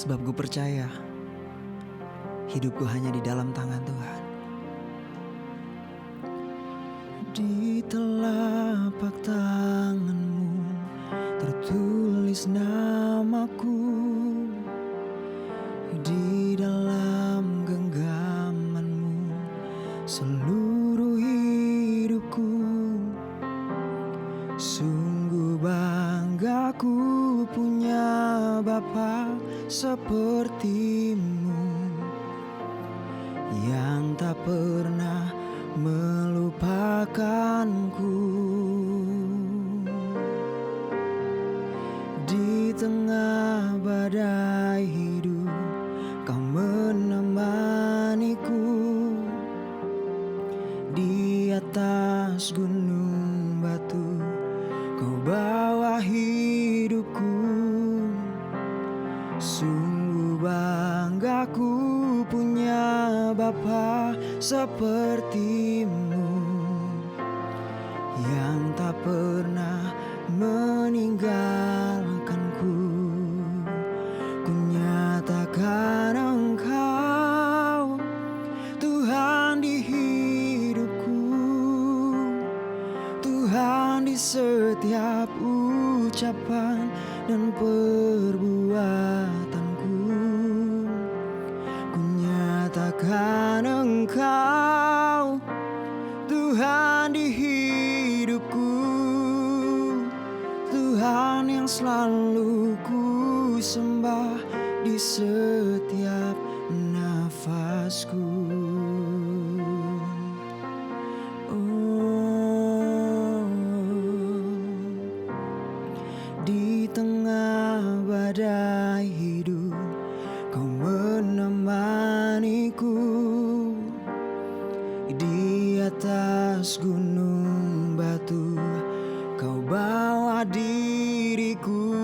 Sebab gue percaya hidupku hanya di dalam tangan Tuhan. Di telapak tanganmu tertulis namaku, di dalam genggamanmu seluruh hidupku. Sungguh bangga ku punya Bapa sepertimu, yang tak pernah melupakanku. Di tengah badai hidup kau menemaniku, di atas gunung batu kau bawa hidupku. Sungguh bangga ku punya Bapa sepertimu, yang tak pernah meninggalkanku. Ku nyatakan Engkau Tuhan di hidupku, Tuhan di setiap ucapan dan perbuatanku. Ku nyatakan Engkau Tuhan di hidupku, Tuhan yang selalu ku sembah di setiap nafasku. Di tengah badai hidup kau menemaniku, di atas gunung batu kau bawa diriku.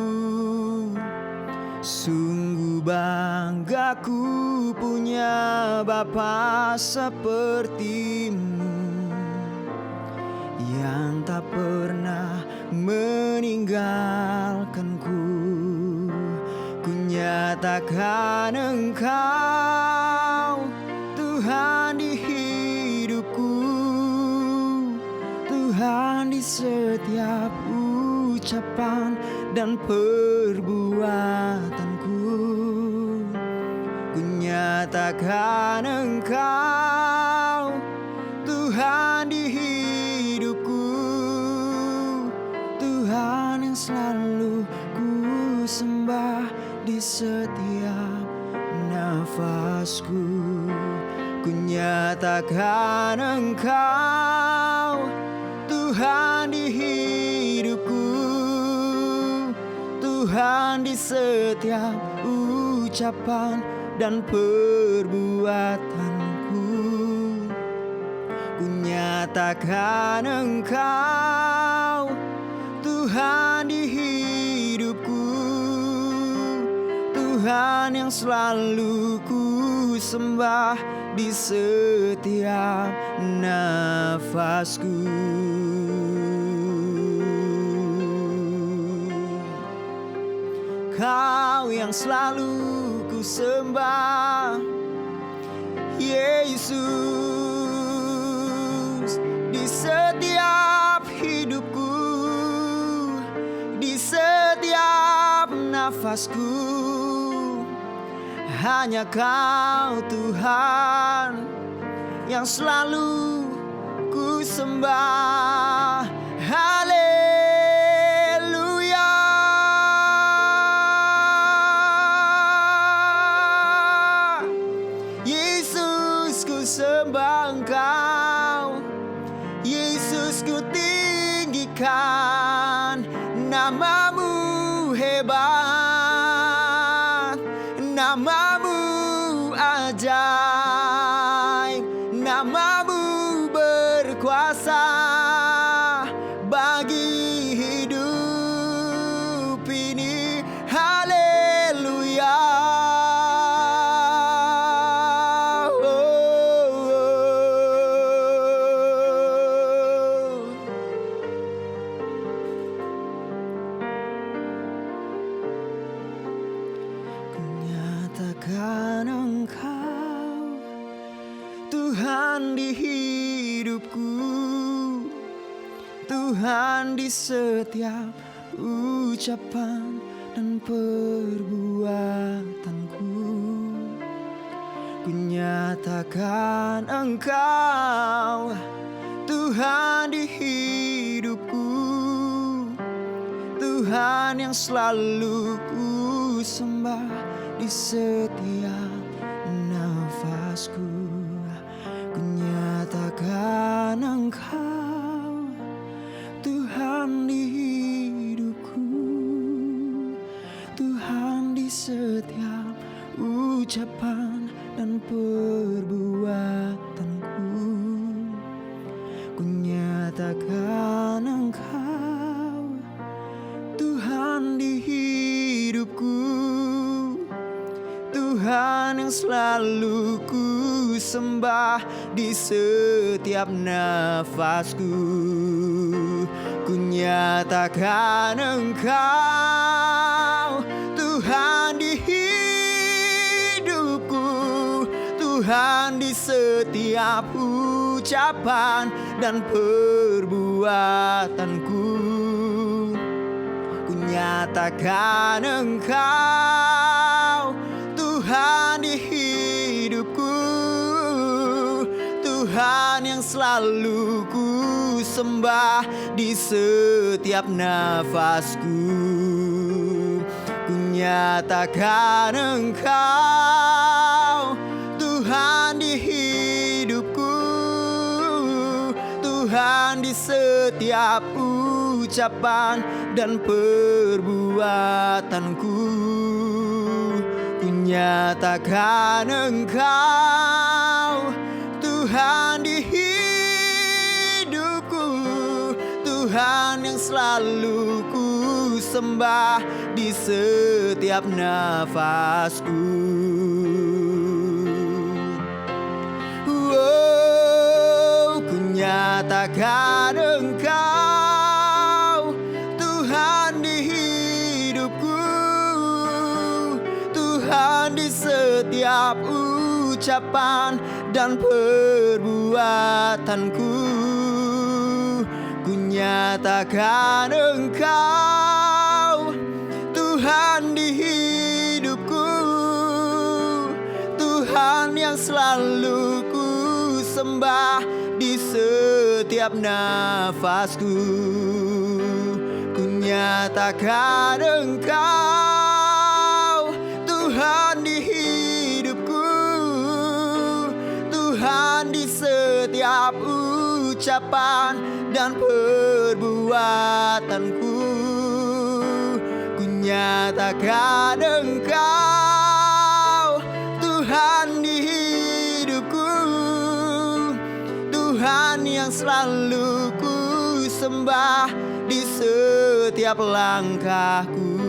Sungguh bangga ku punya Bapa sepertimu, yang tak pernah meninggalkanku. Ku nyatakan Engkau Tuhan di hidupku, Tuhan di setiap ucapan dan perbuatanku. Ku nyatakan Engkau Tuhan di hidupku, Tuhan yang selalu ku sembah di setiap nafasku. Ku nyatakan Engkau Tuhan di hidupku, Tuhan di setiap ucapan dan perbuatanku. Ku nyatakan Engkau Tuhan di hidupku, Tuhan yang selalu ku sembah di setiap nafasku. Kau yang selalu ku sembah, Yesus, di setiap hidupku, di setiap nafasku. Hanya Kau Tuhan yang selalu ku sembah. Haleluya. Yesus, ku sembah Engkau. Yesus, ku tinggikan namamu hebat, namamu ajaib. Tuhan di hidupku, Tuhan di setiap ucapan dan perbuatanku. Ku nyatakan Engkau Tuhan di hidupku, Tuhan yang selalu ku sembah di setiap nafasku. Ku nyatakan Engkau Tuhan di hidupku, Tuhan di setiap ucapan dan perbuatanku. Ku nyatakan Engkau Tuhan di hidupku, Tuhan yang selalu ku sembah di setiap nafasku. Ku nyatakan Engkau Tuhan di hidupku, Tuhan di setiap ucapan dan perbuatanku. Ku nyatakan Engkau Tuhan di hidupku, Tuhan yang selalu ku sembah di setiap nafasku. Ku nyatakan Engkau Tuhan di hidupku, Tuhan di setiap ucapan dan perbuatanku. Ku nyatakan Engkau Tuhan di hidupku, Tuhan yang selalu ku sembah di setiap nafasku. Ku nyatakan Engkau Tuhan di hidupku, Tuhan di setiap ucapan dan perbuatanku. Ku nyatakan Engkau Tuhan di hidupku, Tuhan yang selalu ku sembah di setiap nafasku. Ku nyatakan Engkau Tuhan di hidupku, Tuhan di setiap ucapan dan perbuatanku. Ku nyatakan Engkau Tuhan di hidupku, Tuhan yang selalu ku sembah di setiap langkahku.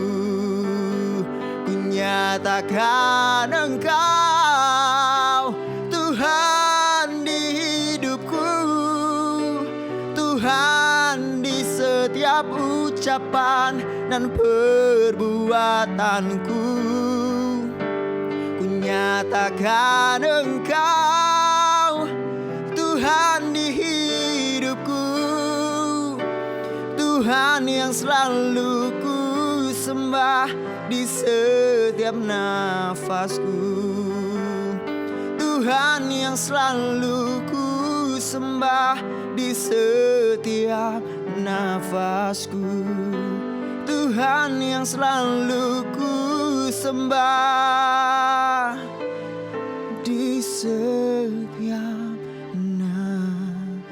Ku nyatakan Engkau Tuhan di hidupku, Tuhan di setiap ucapan dan perbuatanku. Ku nyatakan Engkau Tuhan di hidupku, Tuhan yang selalu ku sembah di setiap nafasku. Tuhan yang selalu ku sembah di setiap nafasku. Tuhan yang selalu ku sembah di setiap nafasku.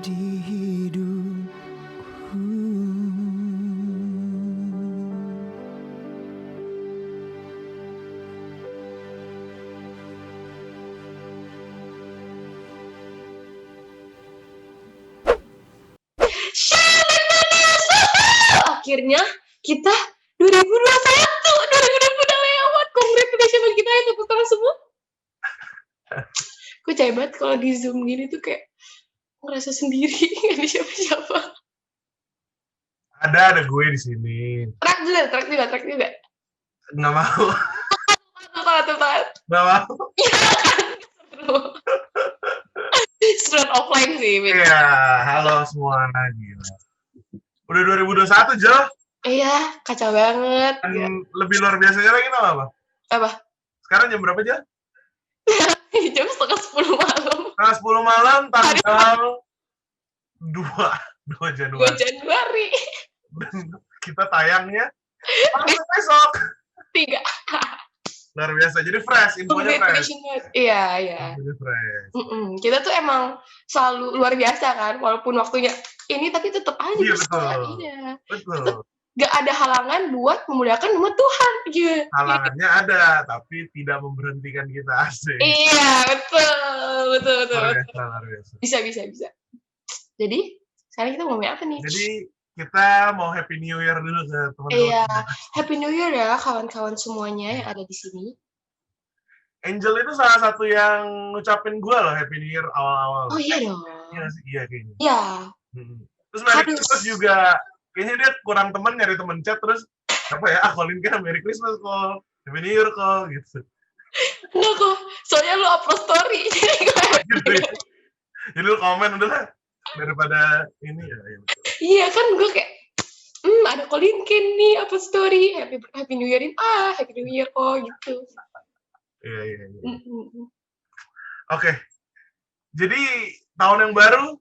Di hidupku. Akhirnya kita 2021 udah lewat. Congratulations bagi kita untuk kalian semua. Gue capek banget kalau di Zoom gini tuh kayak ngerasa sendiri, nggak ada siapa-siapa. Ada gue di sini. Track juga. Nggak mau, Tempat. nggak mau. Seru offline sih, Mit. Iya, halo semua. Gila. Udah 2021, Jo. Iya, kacau banget. Dan Ya. lebih luar biasanya lagi apa? Apa? Sekarang jam berapa, Jo? Jam 9:30 malam. Tanggal 10 malam, tanggal 2 2 Januari. Januari. Dan kita tayangnya besok. 3. Luar biasa. Jadi fresh, infonya fresh. Iya. Infonya fresh. Kita tuh emang selalu luar biasa kan, walaupun waktunya ini tapi tetap aja Iya, bersekolah. betul. Iya. Betul. Tetap gak ada halangan buat memuliakan nama Tuhan. Iya. Halangannya ada, tapi tidak memberhentikan kita asik. Iya, betul. Luar biasa. Bisa. Jadi, sekarang kita ngomongin apa nih? Jadi kita mau Happy New Year dulu ke teman-teman. Iya, Happy New Year ya kawan-kawan semuanya yang ada di sini. Angel itu salah satu yang ngucapin gue loh Happy New Year awal-awal. Oh iya dong. Iya kayaknya. Iya. Terus Merry Christmas juga. Kayaknya dia kurang teman nyari temen chat terus apa ya? Callin kan Merry Christmas call, Happy New Year call gitu. Enggak kok, soalnya lu upload story. Jadi lu komen udah lah daripada ini ya. Iya kan gue kayak ada Kolinkin nih upload story Happy New Year-in Happy New Year gitu. Iya. Oke. Jadi tahun yang baru,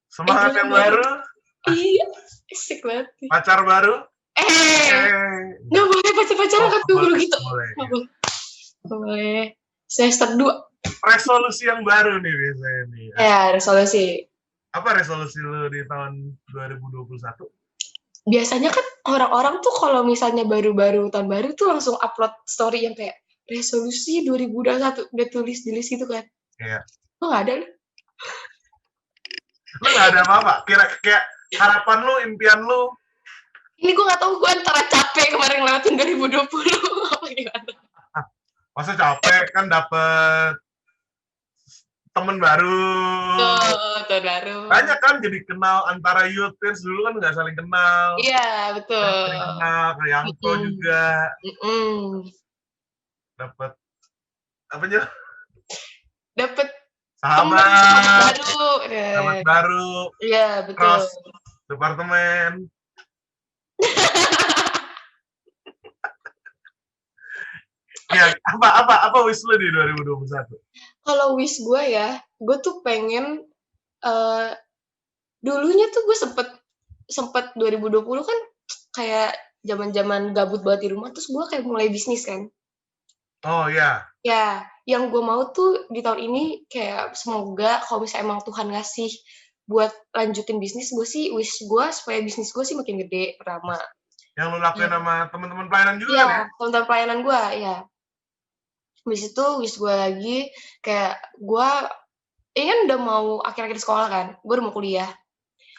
semangat yang baru. Iya, asik banget. Pacar baru. Nggak boleh pacar-pacaran kan dulu gitu. Boleh. Boleh. Semester 2. Resolusi yang baru nih biasanya nih. Ya, resolusi. Apa resolusi lu di tahun 2021? Biasanya kan orang-orang tuh kalau misalnya baru-baru tahun baru tuh langsung upload story yang kayak resolusi 2021 udah tulis gitu kan. Iya. Lo nggak ada? Lu nggak ada apa-apa? Kayak harapan lu, impian lu? Ini gue nggak tahu, gue antara capek kemarin lewatin 2020 apa gimana. Masa capek kan dapet temen baru. Tahun baru. Banyak kan jadi kenal antara YouTubers dulu kan nggak saling kenal. Iya, betul. Saling kenal, ke Yangko juga. Dapet apa aja? Dapet sahabat baru. Iya, betul. Cross departemen. Ya, apa wish lu di 2021? Kalau wish gue ya, gue tuh pengen dulunya tuh gue sempet 2020 kan kayak zaman-zaman gabut banget di rumah, terus gue kayak mulai bisnis kan. Oh iya. Ya, yang gue mau tuh di tahun ini kayak semoga kalau misalnya emang Tuhan ngasih buat lanjutin bisnis, gue sih wish gue supaya bisnis gue sih makin gede, pertama. Yang lu lakuin sama teman-teman pelayanan juga ya? Iya, teman-teman pelayanan gue, ya. Habis itu wish gue lagi kayak gue ini kan udah mau akhir-akhir sekolah kan, gue udah mau kuliah.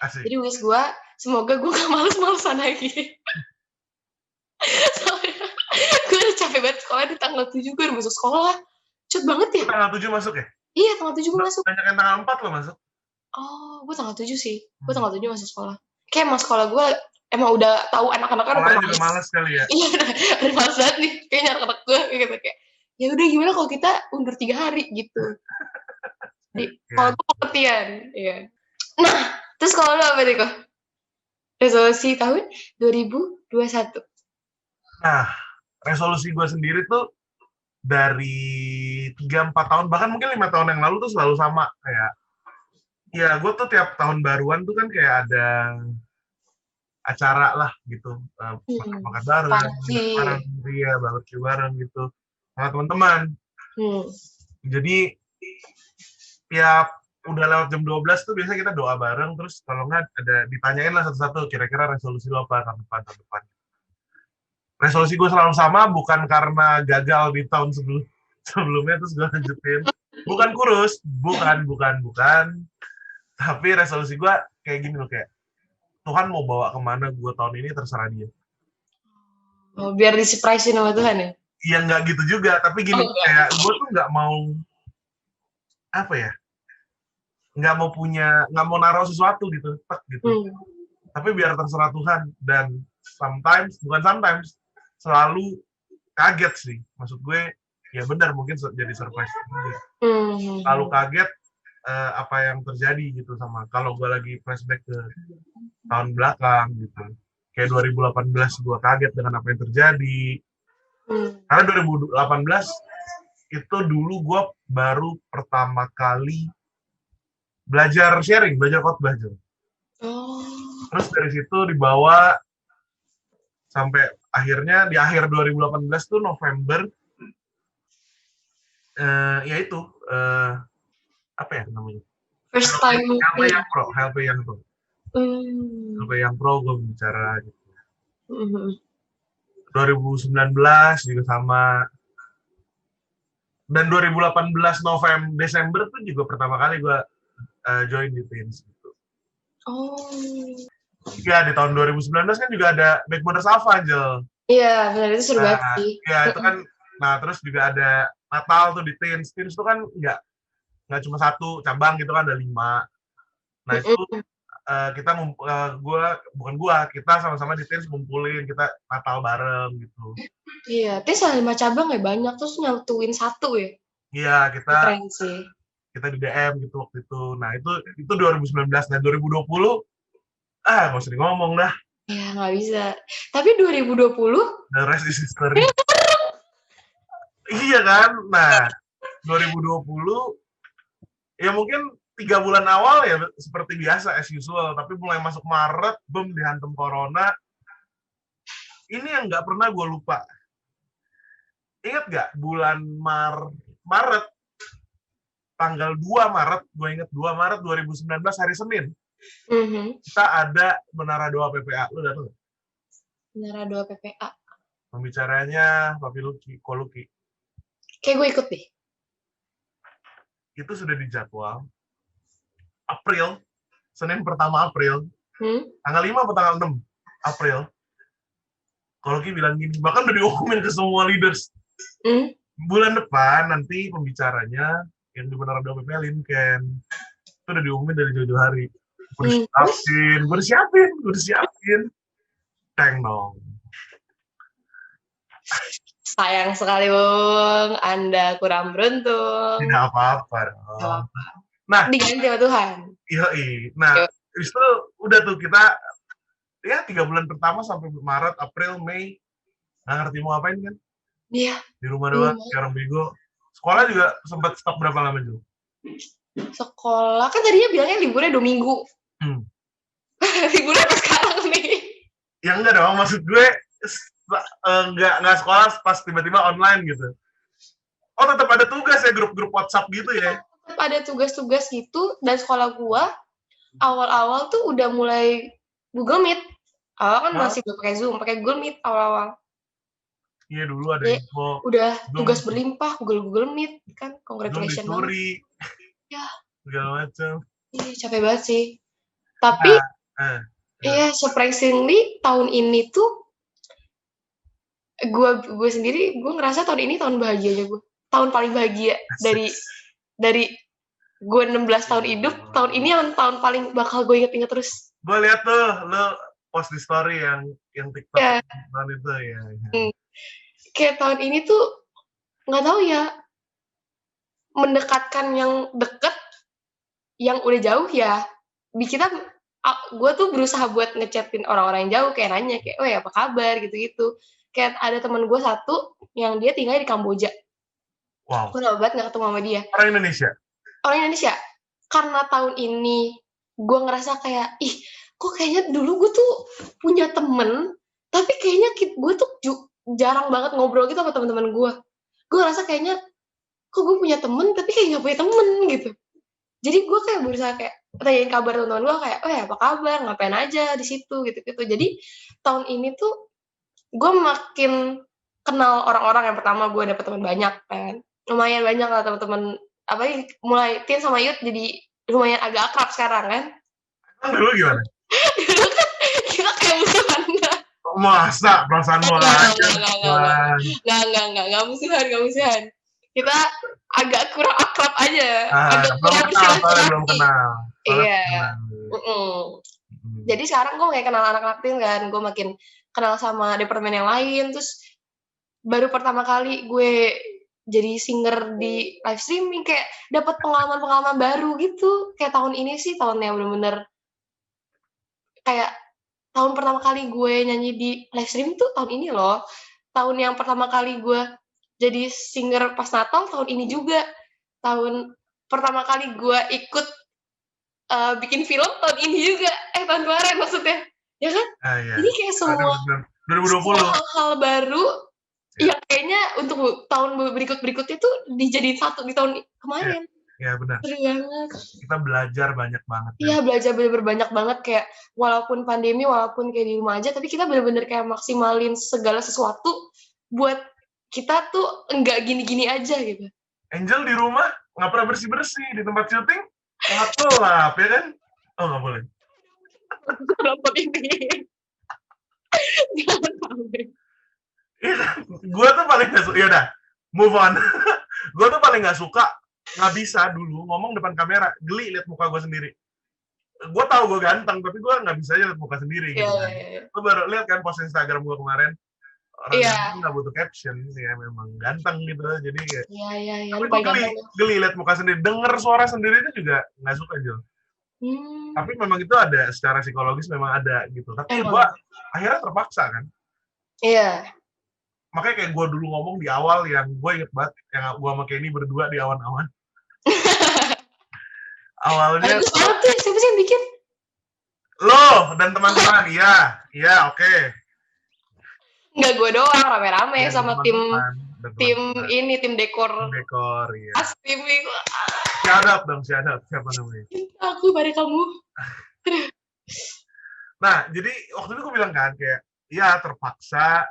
Asik. Jadi wish gue semoga gue gak males-malesan lagi. Soalnya gue udah capek banget sekolah di tanggal 7 gue udah masuk sekolah. Cepet banget ya? Tanggal 7 masuk ya? Iya, tanggal 7 gue masuk. Banyak yang tanggal 4 lo masuk. Oh, gue tanggal 7 sih. Gue tanggal 7 masuk sekolah. Kayak emang sekolah gue emang udah tahu anak-anaknya udah Sekolahnya juga males kali ya? Iya, udah males banget nih. Kayaknya anak-anak gue kayak ya udah gimana kalau kita undur 3 hari gitu. Kalau gue pengertian. Iya. Nah, terus kalau lo apa nih kok? Resolusi tahun 2021. Nah, resolusi gue sendiri tuh dari 3-4 tahun, bahkan mungkin 5 tahun yang lalu tuh selalu sama. Kayak, ya gue tuh tiap tahun baruan tuh kan kayak ada acara lah gitu. Makan bareng, barbecue bareng gitu. Sama teman-teman. Jadi, tiap udah lewat jam 12 tuh biasanya kita doa bareng, terus kalau nggak ada ditanyain lah satu-satu kira-kira resolusi lo apa tahun depan. Resolusi gue selalu sama, bukan karena gagal di tahun sebelumnya terus gue lanjutin. Bukan kurus, bukan. Tapi resolusi gue kayak gini loh, kayak Tuhan mau bawa kemana gue tahun ini terserah dia. Oh, biar di-surprise-in sama Tuhan ya? Iya nggak gitu juga, tapi gini, kayak gue tuh nggak mau apa ya, nggak mau naruh sesuatu gitu, gitu. Tapi biar terserah Tuhan, dan bukan sometimes, selalu kaget sih. Maksud gue, ya benar mungkin jadi surprise juga. Selalu kaget apa yang terjadi gitu sama. Kalau gue lagi flashback ke tahun belakang gitu. Kayak 2018 gue kaget dengan apa yang terjadi. Karena 2018 itu dulu gue baru pertama kali belajar khotbah. Terus dari situ dibawa sampai akhirnya di akhir 2018 tuh November, ya itu apa ya namanya? First time. HLP yang pro gue bicara gitu. 2019 juga sama. Dan 2018 Desember tuh juga pertama kali gue join di Teens gitu. Ya, di tahun 2019 kan juga ada Backboners Alpha, Angel. Iya, benar, itu seru banget sih. Iya, itu kan, terus juga ada Natal tuh di Teens. Teens tuh kan nggak cuma satu cabang gitu kan, ada 5. Nah, itu kita sama-sama di Teens ngumpulin, kita Natal bareng gitu. Iya, Teens ada 5 cabang ya, banyak, terus nyatuin 1 ya. Iya, keren sih. Kita di DM gitu waktu itu. Nah, itu 2019. Nah, 2020 nggak usah ngomong dah. Ya, nggak bisa. Tapi 2020 the rest is history. Iya kan? Nah, 2020 ya mungkin 3 bulan awal ya seperti biasa as usual, tapi mulai masuk Maret, dihantam corona. Ini yang nggak pernah gue lupa. Ingat nggak bulan Maret, tanggal 2 Maret, gue ingat 2 Maret 2019 hari Senin. Kita ada Menara Doa PPA. Lu datang nggak? Menara Doa PPA. Pembicaranya Papi Koluki. Kayak gue ikut deh. Itu sudah dijadwal. April, Senin pertama April. Tanggal 5 atau tanggal 6 April. Koluki bilang gini, bahkan udah diumumin ke semua leaders. Bulan depan nanti pembicaranya yang di Menara Doa PPA Lincoln. Itu udah diumumin dari jauh-jauh hari. Gue udah siapin. Teng dong. Sayang sekali, Bung. Anda kurang beruntung. Tidak apa-apa dong. Nah, diganti sama Tuhan. Iya. Nah, itu udah tuh kita ya 3 bulan pertama sampai Maret, April, Mei nggak ngerti mau ngapain kan? Iya. Di rumah doang, kayak orang bego. Sekolah juga sempat stop berapa lama juga? Sekolah kan tadinya bilangnya liburnya 2 minggu. Liburnya apa sekarang nih? Ya enggak dong, maksud gue nggak sekolah pas tiba-tiba online gitu. Oh, tetap ada tugas ya, grup-grup WhatsApp gitu ya? Tetap ada tugas-tugas gitu, dan sekolah gua awal-awal tuh udah mulai Google Meet. Awal kan masih belum pakai Zoom, pakai Google Meet awal-awal. Iya, dulu ada info. Udah tugas berlimpah, Google Meet kan, congratulations banget. Ya. Segala macam. Iya, capek banget sih. Tapi, iya, surprisingly tahun ini tuh gue sendiri, gue ngerasa tahun ini tahun bahagianya gue. Tahun paling bahagia dari gue 16 tahun hidup, tahun ini yang tahun paling bakal gue inget-inget terus. Gue lihat tuh, lo post di story yang TikTok itu ya. Kayak tahun ini tuh, nggak tahu ya, mendekatkan yang deket, yang udah jauh ya. Gue tuh berusaha buat ngechatin orang-orang yang jauh, kayak nanya, kayak, ya apa kabar, gitu-gitu. Kayak ada teman gue satu, yang dia tinggal di Kamboja. Wow. Gue lama banget gak ketemu sama dia. Orang Indonesia? Karena tahun ini, gue ngerasa kayak, kok kayaknya dulu gue tuh punya temen, tapi kayaknya gue tuh jarang banget ngobrol gitu sama teman-teman gue. Gue ngerasa kayaknya, kok gue punya temen, tapi kayak gak punya temen gitu. Jadi gue kayak berusaha kayak tanyain kabar teman-teman gue kayak, ya apa kabar, ngapain aja di situ gitu-gitu. Jadi tahun ini tuh gue makin kenal orang-orang. Yang pertama gue dapet teman banyak kan, lumayan banyak lah teman-teman. Mulai Teen sama Youth jadi lumayan agak akrab sekarang kan. Dulu gimana? Dulu kan kita kayak musuhan. Masa perasaan lo aja? Nggak musuhan. kita agak kurang akrab aja, agak belum kurang kenal, soalnya belum silaturahmi. kenal. Iya. Jadi sekarang gue kayak kenal anak-anak tim kan, gue makin kenal sama departemen yang lain, terus baru pertama kali gue jadi singer di live streaming, kayak dapat pengalaman-pengalaman baru gitu. Kayak tahun ini sih tahunnya bener-bener kayak tahun pertama kali gue nyanyi di live streaming tuh tahun ini loh. Tahun yang pertama kali gue jadi singer pas Natal tahun ini juga. Tahun pertama kali gue ikut bikin film tahun ini juga. Tahun kemarin maksudnya. Ya kan? Iya. Jadi kayak semua 2020. hal baru yang kayaknya untuk tahun berikutnya tuh dijadiin satu di tahun kemarin. Iya benar. Seru banget. Kita belajar banyak banget. Iya, belajar bener-bener banyak banget, kayak walaupun pandemi, walaupun kayak di rumah aja, tapi kita bener-bener kayak maksimalin segala sesuatu buat kita tuh enggak gini-gini aja gitu. Angel di rumah nggak pernah bersih-bersih, di tempat syuting sangat gelap ya kan? Oh nggak boleh. Dapat ini. Jangan sampai. Iya kan? Gue tuh paling nggak suka. Yaudah, move on. Gue tuh paling nggak suka, nggak bisa dulu ngomong depan kamera, geli liat muka gue sendiri. Gue tahu gue ganteng, tapi gue nggak bisa aja liat muka sendiri gitu kan. Lo baru lihat kan post Instagram gue kemarin, orang ganteng nggak butuh caption, ya memang ganteng gitu. Jadi kayak, tapi gue geli liat muka sendiri, denger suara sendiri itu juga nggak suka Jo. Tapi memang itu ada, secara psikologis memang ada gitu. Tapi gue akhirnya terpaksa kan. Iya. Makanya kayak gue dulu ngomong di awal yang gue inget banget, yang gue sama Kenny berdua di awan-awan. Awalnya siapa sih yang bikin? Lo dan teman-teman, iya, oke. Enggak gue doang, rame-rame Ya, sama tim ini, tim dekor. Iya. Astimi. Shout out dong, siapa namanya? Aku pada kamu. Nah, jadi waktu itu gue bilang kan kayak, iya terpaksa.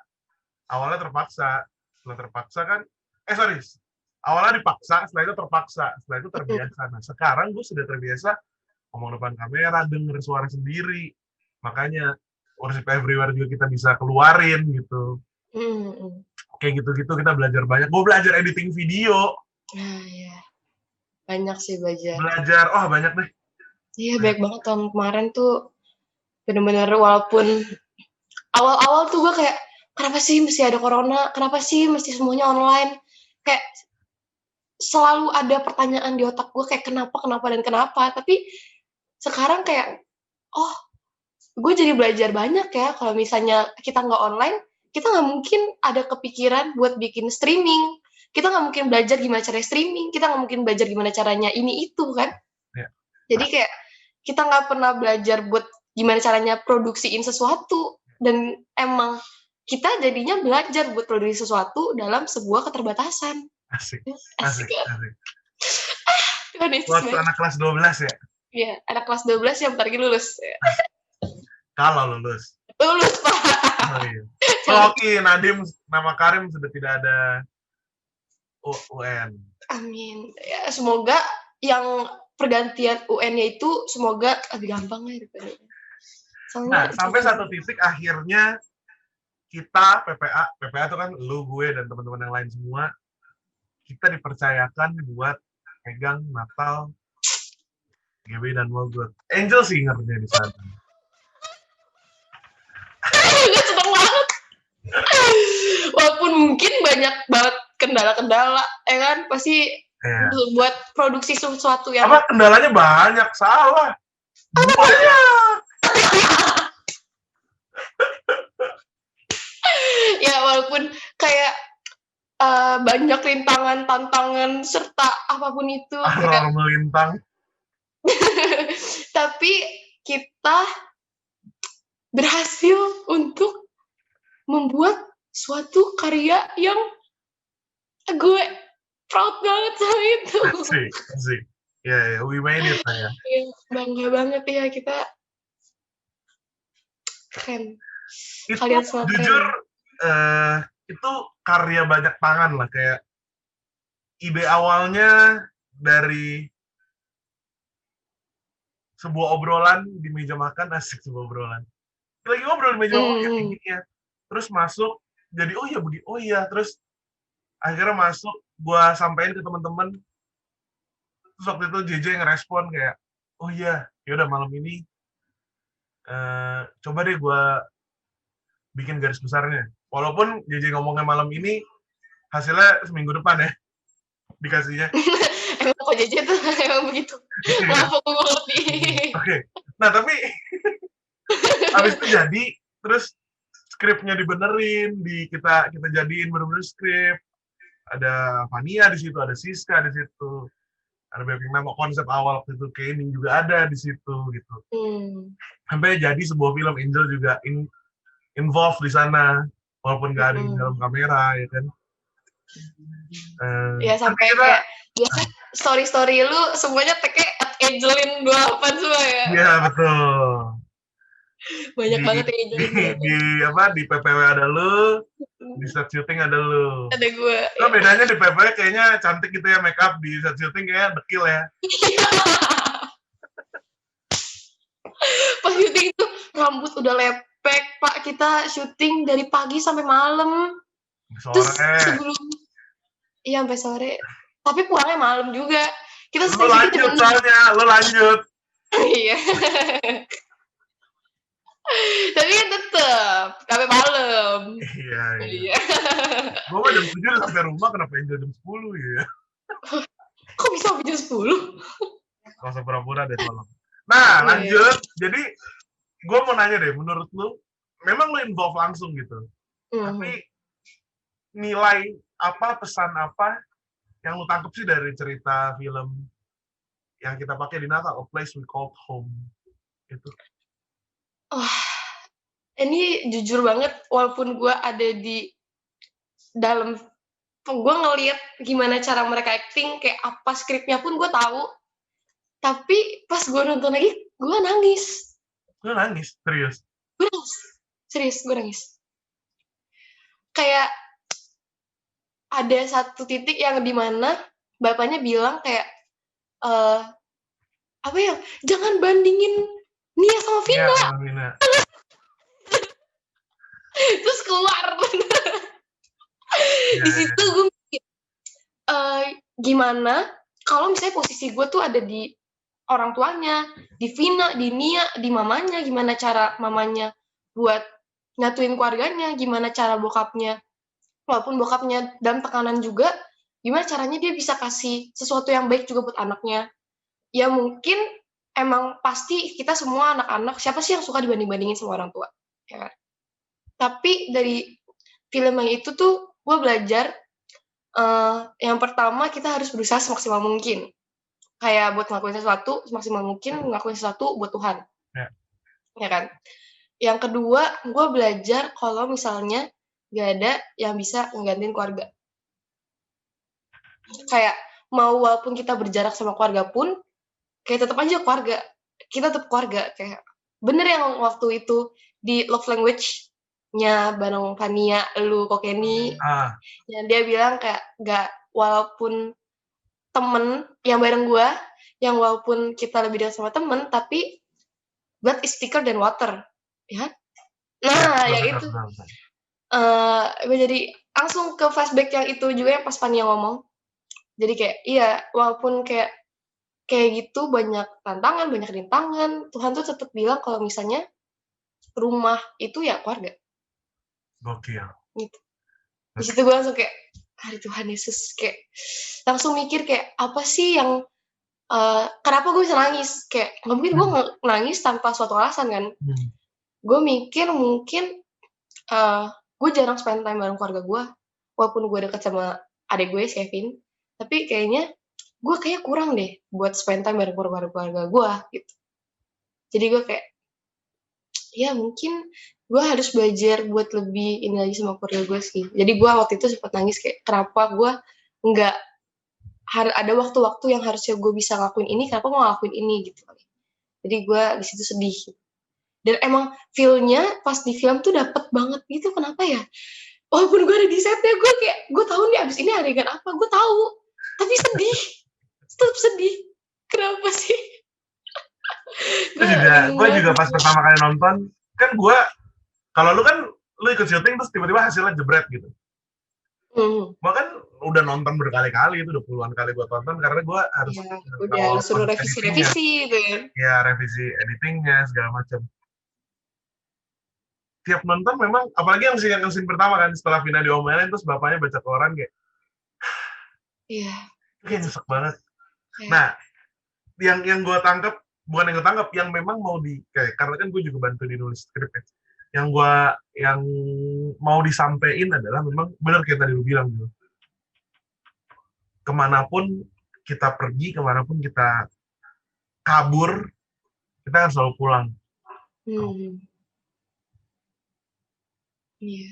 Awalnya terpaksa, setelah terpaksa kan, awalnya dipaksa, setelah itu terpaksa, setelah itu terbiasa. Nah, sekarang gue sudah terbiasa ngomong depan kamera, denger suara sendiri. Makanya, Worship Everywhere juga kita bisa keluarin gitu. Kayak gitu-gitu kita belajar banyak. Gue belajar editing video. Iya. Banyak sih belajar. Banyak deh. Iya, banyak banget tahun kemarin tuh. Bener-bener walaupun awal-awal tuh gue kayak, kenapa sih mesti ada corona? Kenapa sih mesti semuanya online? Kayak selalu ada pertanyaan di otak gue kayak kenapa. Tapi sekarang kayak, gue jadi belajar banyak ya. Kalau misalnya kita nggak online, kita nggak mungkin ada kepikiran buat bikin streaming. Kita nggak mungkin belajar gimana cara streaming. Kita nggak mungkin belajar gimana caranya ini itu kan. Ya. Jadi kayak kita nggak pernah belajar buat gimana caranya produksiin sesuatu. Dan emang kita jadinya belajar buat produksi sesuatu dalam sebuah keterbatasan. Asik. Waktu anak kelas 12 ya? Iya, anak kelas 12 yang bentar lagi lulus. Kalau lulus. Lulus, Pak. Oh iya. Oke, Nadim, nama Karim sudah tidak ada UN. Amin. Ya, semoga yang pergantian UN-nya itu semoga lebih gampang ya daripada. Nah, sampai satu titik akhirnya kita PPA itu kan lu, gue, dan teman-teman yang lain semua, kita dipercayakan buat pegang Natal GB dan Mogot. Angel singernya di sana. Gue seneng banget. Walaupun mungkin banyak banget kendala-kendala, ya kan? Pasti buat produksi sesuatu yang... Apa kendalanya banyak, salah. Ya walaupun kayak banyak rintangan, tantangan, serta apapun itu. Kayak... melintang. Tapi kita berhasil untuk membuat suatu karya yang gue proud banget sama itu. Asik. Ya, we made it ya. Bangga banget ya kita. Keren. Itu kalian semua jujur itu karya banyak tangan lah, kayak ide awalnya dari sebuah obrolan di meja makan, asik sebuah obrolan. Lagi ngobrol di meja makan kayak gini ya. Terus masuk jadi oh iya, terus akhirnya masuk, gue sampein ke teman-teman. Terus waktu itu JJ ngerespon kayak, oh iya, yaudah malam ini coba deh gue bikin garis besarnya. Walaupun JJ ngomongnya malam ini, hasilnya seminggu depan ya dikasihnya. Emang kok JJ tuh emang begitu. Maaf aku ngerti. Oke. Nah tapi habis itu jadi, terus skripnya dibenerin, kita jadiin bener-bener skrip. Ada Fania di situ, ada Siska di situ, ada banyak nama, konsep awal waktu itu Kenny juga ada di situ gitu. Sampai jadi sebuah film Angel juga involved di sana, walaupun nggak ada di dalam kamera ya kan. Ya sampai kayak biasa story lu semuanya teke Angelin 28 semua ya. Iya betul. Banyak banget yang Angelin. Di PPW ada lu, di set syuting ada lu. Ada gue. Nah, bedanya di PPW kayaknya cantik gitu ya, make up, di set syuting kayaknya dekil ya. Pas syuting itu rambut udah lepek, Pak. Kita syuting dari pagi sampai malam. Sore. Terus sebelum iya sampai sore. Tapi pulangnya malam juga. Kita lu lanjut soalnya, lu lanjut. Iya. Tapi kan tetep sampai malam. Iya. Gue mah jam 7 udah sampai rumah, kenapa Angel jam 10 ya? Kok bisa sampai jam 10? Gak usah pura-pura deh tolong. Nah, lanjut. Jadi, gue mau nanya deh, menurut lu, memang lu involve langsung gitu. Tapi, nilai apa, pesan apa yang lu tangkep sih dari cerita film yang kita pakai di Natal, A Place We Called Home? Itu. Ini jujur banget, walaupun gue ada di dalam, gue ngeliat gimana cara mereka acting, kayak apa skripnya pun gue tahu. Tapi pas gue nonton lagi, gue nangis. Lu nangis? Serius? Gue nangis. Serius, gue nangis. Kayak ada satu titik yang dimana bapaknya bilang kayak, jangan bandingin Nia sama Vina. Iya, sama Vina. Terus keluar. Di situ gue mikir, gimana kalau misalnya posisi gue tuh ada di orang tuanya, di Vina, di Nia, di mamanya, gimana cara mamanya buat nyatuin keluarganya, gimana cara bokapnya, walaupun bokapnya dalam tekanan juga, gimana caranya dia bisa kasih sesuatu yang baik juga buat anaknya. Ya mungkin emang pasti kita semua anak-anak, siapa sih yang suka dibanding-bandingin sama orang tua? Ya kan? Tapi dari film yang itu tuh gue belajar, yang pertama kita harus berusaha semaksimal mungkin. Kayak buat ngelakuin sesuatu semaksimal mungkin, ngelakuin sesuatu buat Tuhan. Ya kan? Yang kedua, gue belajar kalau misalnya gak ada yang bisa nggantiin keluarga. Kayak mau walaupun kita berjarak sama keluarga pun, kayak tetap aja keluarga. Kita tetap keluarga. Kayak bener yang waktu itu di Love Language-nya bareng Fania, lu, Kokeni, yang dia bilang kayak gak, walaupun temen yang bareng gue, yang walaupun kita lebih dekat sama temen, tapi blood is thicker than water, ya. Nah, yang itu, gue jadi langsung ke flashback yang itu juga yang pas Fania ngomong. Jadi kayak, iya, walaupun kayak gitu banyak tantangan, banyak rintangan, Tuhan tuh tetap bilang kalau misalnya rumah itu ya keluarga. Gokil. Gitu. Di situ gue langsung kayak, hari Tuhan Yesus, kayak langsung mikir kayak apa sih yang kenapa gue bisa nangis, kayak nggak mungkin gue nangis tanpa suatu alasan kan. Gue mikir mungkin gue jarang spend time bareng keluarga gue, walaupun gue deket sama adik gue Kevin, tapi kayaknya gue kayak kurang deh buat spend time bareng keluarga gue gitu. Jadi gue kayak, ya mungkin gue harus belajar buat lebih ini lagi sama keluarga gue sih. Jadi gue waktu itu sempat nangis kayak, kenapa gue nggak ada waktu-waktu yang harusnya gue bisa ngelakuin ini, kenapa gue ngelakuin ini gitu. Jadi gue di situ sedih. Dan emang feel-nya pas di film tuh dapet banget gitu, kenapa ya? Walaupun gue ada di setnya, gue kayak, gue tahu nih abis ini adegan apa, gue tahu. Tapi sedih. Tetap sedih. Kenapa sih? Gue juga pas pertama kali nonton, kan gue, kalau lu kan, lu ikut syuting terus tiba-tiba hasilnya jebret gitu. Gua kan udah nonton berkali-kali, itu udah puluhan kali gua tonton karena gua harus Ya, udah kawal suruh proses editingnya. revisi-revisi gitu kan. Ya, revisi editingnya segala macam. Tiap nonton memang, apalagi yang scene pertama kan, setelah final diomelin terus bapaknya baca koran kayak, Iya. kayak nyesek banget. Kayak, Nah, yang gue tangkap, bukan yang gue tangkap, yang memang mau kayak, karena kan gue juga bantu di nulis skrip ya. Yang mau disampaikan adalah memang benar kayak tadi lu bilang gitu. Kemanapun kita pergi, kemanapun kita kabur, kita harus selalu pulang. Iya.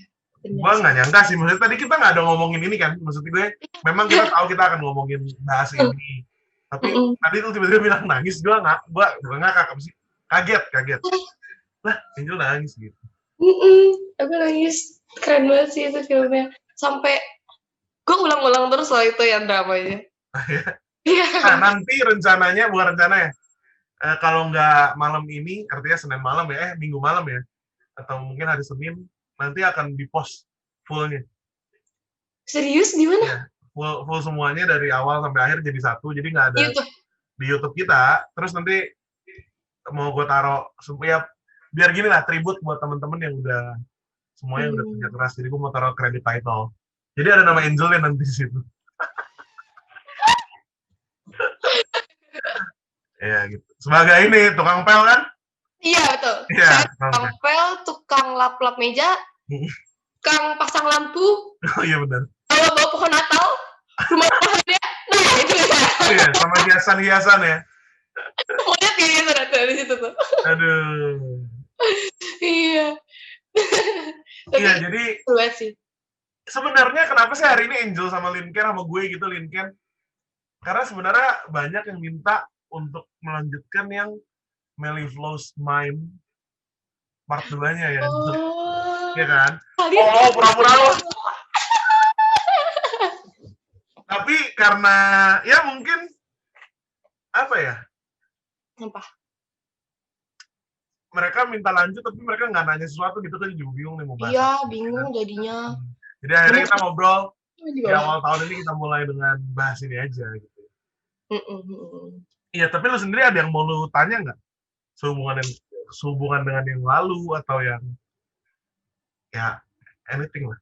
Gue nggak nyangka sih, maksudnya tadi kita nggak ada ngomongin ini kan, maksudnya gue memang kita tahu kita akan ngomongin bahas ini, tapi tadi tuh tiba-tiba bilang nangis, gue ngakak apa sih, kaget lah, Angel nangis gitu. Aku nangis, keren banget sih itu filmnya, sampai gue ulang-ulang terus loh itu yang dramanya. Nah, nanti rencananya, bukan rencana ya, kalau nggak malam ini, artinya Senin malam ya, Minggu malam ya, atau mungkin hari Senin, nanti akan di-post fullnya. Serius? Di mana? Ya, full semuanya dari awal sampai akhir jadi satu, jadi nggak ada di YouTube kita. Terus nanti mau gue taruh, ya biar gini lah, tribute buat temen-temen yang udah semuanya udah kerja keras. Jadi gue mau taruh credit title. Jadi ada nama Angelnya nanti di situ. Ya gitu. Sebagai ini tukang pel kan? Iya betul. Iya. Tukang pel, tukang lap-lap meja, tukang pasang lampu. Oh iya benar. Kalau bawa pohon Natal, rumah pohonnya, nah itu ya. Iya, sama hiasan-hiasan ya. Monyet kayak gitu ada di situ tuh. Aduh. Iya. Iya, jadi sih. Sebenarnya kenapa sih hari ini Angel sama Linken sama gue gitu, Linken? Karena sebenarnya banyak yang minta untuk melanjutkan yang Melly Flow's Mime part 2-nya ya. Iya kan? Oh, pura-pura loh. Tapi karena ya mungkin apa ya? Apa? Mereka minta lanjut tapi mereka nggak nanya sesuatu gitu, kan juga bingung nih mau bahas. Iya, bingung jadinya. Jadi akhirnya kita ngobrol di awal tahun ini, kita mulai dengan bahas ini aja gitu. Iya, tapi lu sendiri ada yang mau lu tanya nggak? Sehubungan dengan yang lalu atau yang ya anything lah.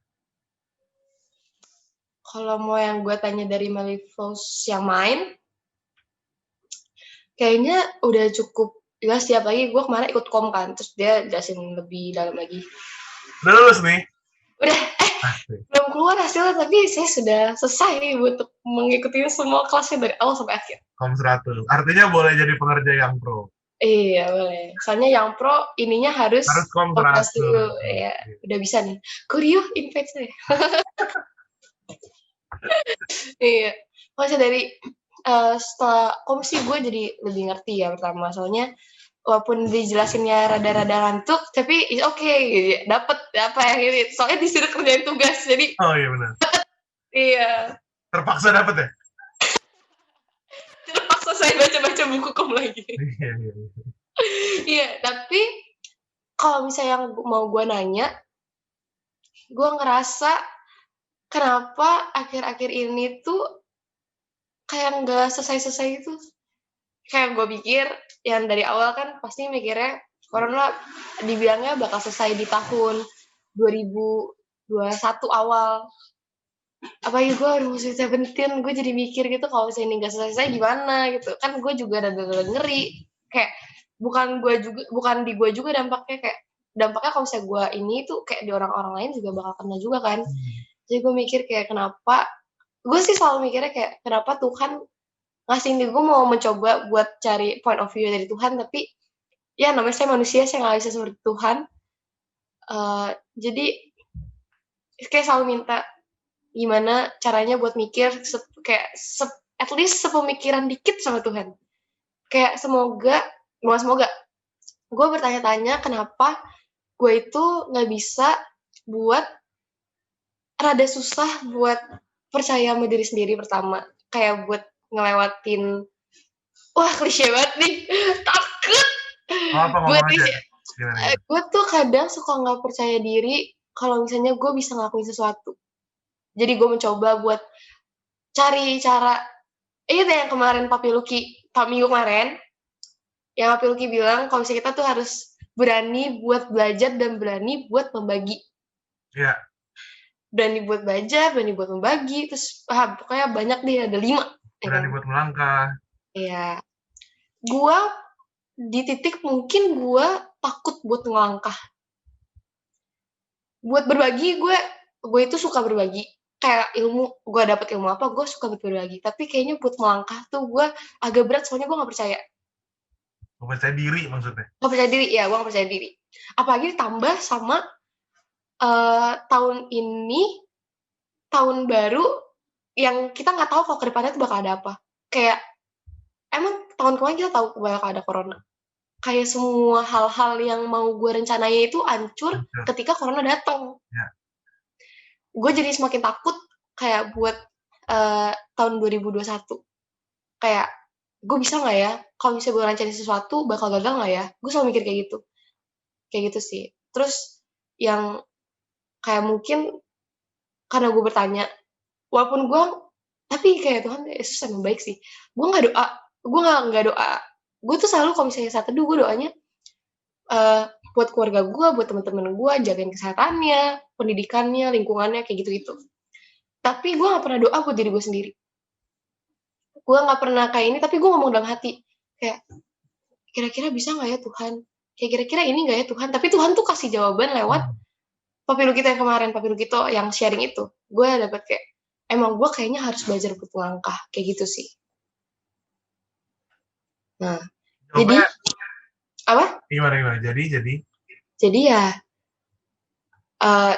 Kalau mau yang gue tanya dari Melly Flows yang main, kayaknya udah cukup jelas. Setiap lagi gue kemarin ikut kom kan, terus dia jelasin lebih dalam lagi. Udah lulus nih? Udah, belum keluar hasilnya, tapi saya sudah selesai untuk mengikuti semua kelasnya dari awal sampai akhir. Kom 100, artinya boleh jadi pengerja yang pro. Iya boleh, soalnya yang pro ininya harus kom 100 dulu. Ya, udah bisa nih. Kurio invite saya. Iya, maksudnya dari setelah komisi gue jadi lebih ngerti ya pertama, soalnya walaupun dijelasinnya rada-rada ngantuk, tapi it's okay gitu, dapet apa ya gitu. Soalnya disuruh kerjain tugas, jadi oh iya benar. Iya. Terpaksa dapet ya? Terpaksa saya baca-baca buku kom lagi. Iya, tapi kalau misalnya yang mau gue nanya, gue ngerasa kenapa akhir-akhir ini tuh kayak nggak selesai-selesai itu. Kayak gue pikir yang dari awal kan pasti mikirnya corona dibilangnya bakal selesai di tahun 2021 awal. Apalagi gue udah masih 17, gue jadi mikir gitu kalau misalnya ini nggak selesai gimana gitu. Kan gue juga rada-rada ngeri. Kayak bukan di gue juga dampaknya, kayak dampaknya kalau misalnya gue ini tuh kayak di orang-orang lain juga bakal kena juga kan. Jadi gue mikir kayak kenapa, gue sih selalu mikirnya kayak kenapa Tuhan ngasih ini, gue mau mencoba buat cari point of view dari Tuhan, tapi ya namanya saya manusia, saya nggak bisa seperti Tuhan. Jadi kayak selalu minta gimana caranya buat mikir kayak at least sepemikiran dikit sama Tuhan. Kayak semoga gue bertanya-tanya kenapa gue itu nggak bisa buat rada susah buat percaya sama diri sendiri pertama, kayak buat ngelewatin, wah klise banget nih, takut. Gue tuh kadang suka nggak percaya diri kalau misalnya gue bisa ngelakuin sesuatu. Jadi gue mencoba buat cari cara, itu yang kemarin Pak Minggu kemarin, yang Pak Luki bilang kalau misalnya kita tuh harus berani buat belajar dan berani buat membagi. Iya. Berani buat belajar, berani buat membagi, terus pokoknya banyak deh, ada 5. Berani buat melangkah. Iya. Gua di titik mungkin gue takut buat ngelangkah. Buat berbagi, gue itu suka berbagi. Kayak ilmu, gue dapet ilmu apa, gue suka berbagi. Tapi kayaknya buat melangkah tuh gue agak berat, soalnya gue gak percaya. Gak percaya diri maksudnya? Gak percaya diri, ya gue gak percaya diri. Apalagi ditambah sama tahun ini, tahun baru, yang kita gak tahu kalau ke depannya tuh bakal ada apa. Kayak, emang tahun kemarin kita tahu bakal ada corona. Kayak semua hal-hal yang mau gue rencanain itu hancur ketika corona datang. Ya. Gue jadi semakin takut kayak buat tahun 2021. Kayak, gue bisa nggak ya? Kalau misalnya gue rencanain sesuatu, bakal gagal nggak ya? Gue selalu mikir kayak gitu. Kayak gitu sih. Terus, yang kayak mungkin karena gue bertanya, walaupun gue, tapi kayak Tuhan, Yesus emang baik sih. Gue nggak doa. Gue nggak doa. Gue tuh selalu kalau misalnya saat teduh, gue doanya buat keluarga gue, buat teman-teman gue, jagain kesehatannya, pendidikannya, lingkungannya, kayak gitu-gitu. Tapi gue gak pernah doa buat diri gue sendiri. Gue gak pernah kayak ini, tapi gue ngomong dalam hati. Kayak, kira-kira bisa gak ya Tuhan? Kayak kira-kira ini gak ya Tuhan? Tapi Tuhan tuh kasih jawaban lewat Papilu kita yang kemarin, Papilu kita yang sharing itu. Gue dapet kayak, emang gue kayaknya harus belajar buat langkah. Kayak gitu sih. Nah, jadi apa? Gimana? Jadi ya,